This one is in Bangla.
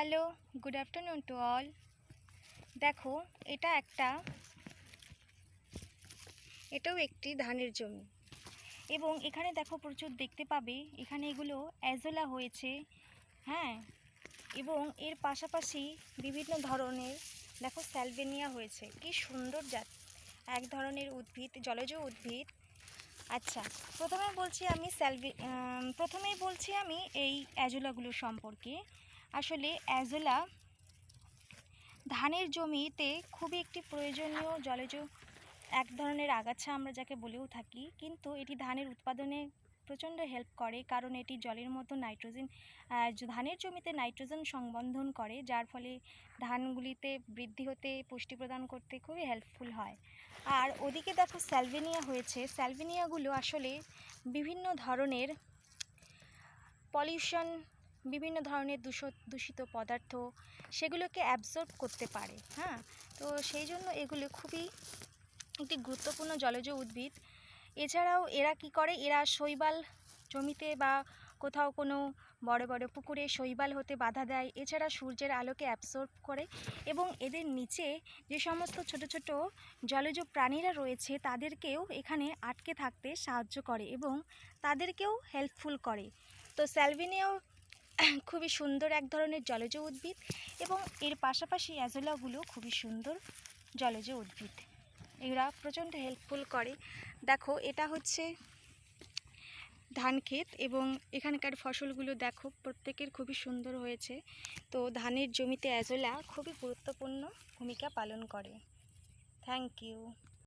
Hello, good afternoon to all. দেখো, এটাও একটি ধানের জমি এবং এখানে দেখো প্রচুর দেখতে পাবে এখানে এগুলো অ্যাজোলা হয়েছে। হ্যাঁ, এবং এর পাশাপাশি বিভিন্ন ধরনের দেখো স্যালভিনিয়া হয়েছে। কি সুন্দর জাত, এক ধরনের উদ্ভিদ, জলজ উদ্ভিদ। আচ্ছা, প্রথমেই বলছি আমি এই অ্যাজোলাগুলো সম্পর্কে। আসলে অ্যাজোলা ধানের জমিতে খুবই একটি প্রয়োজনীয় জলজ এক ধরনের আগাছা, আমরা যাকে বলেও থাকি। কিন্তু এটি ধানের উৎপাদনে প্রচণ্ড হেল্প করে, কারণ এটি জলের মতো ধানের জমিতে নাইট্রোজেন সংবন্ধন করে, যার ফলে ধানগুলিতে বৃদ্ধি হতে, পুষ্টি প্রদান করতে খুবই হেল্পফুল হয়। আর ওদিকে দেখো স্যালভিনিয়া হয়েছে। স্যালভিনিয়াগুলো আসলে বিভিন্ন ধরনের পলিউশন, বিভিন্ন ধরনের দূষিত পদার্থ সেগুলোকে অ্যাবজর্ব করতে পারে। হ্যাঁ, তো সেই জন্য এগুলো খুবই একটি গুরুত্বপূর্ণ জলজ উদ্ভিদ। এছাড়াও এরা কি করে, এরা শৈবাল জমিতে বা কোথাও কোনো বড় বড় পুকুরে শৈবাল হতে বাধা দেয়। এছাড়া সূর্যের আলোকে অ্যাবসর্ব করে এবং এদের নিচে যে সমস্ত ছোট ছোট জলজ প্রাণীরা রয়েছে তাদেরকেও এখানে আটকে থাকতে সাহায্য করে এবং তাদেরকেও হেল্পফুল করে। তো স্যালভিনিয়াও খুবই সুন্দর এক ধরনের জলজ উদ্ভিদ এবং এর পাশাপাশি অ্যাজোলাগুলো খুবই সুন্দর জলজ উদ্ভিদ। এরা প্রচণ্ড হেল্পফুল করে। দেখো, এটা হচ্ছে ধান ক্ষেত এবং এখানকার ফসলগুলো দেখো প্রত্যেকের খুবই সুন্দর হয়েছে। তো ধানের জমিতে অ্যাজোলা খুবই গুরুত্বপূর্ণ ভূমিকা পালন করে। Thank you.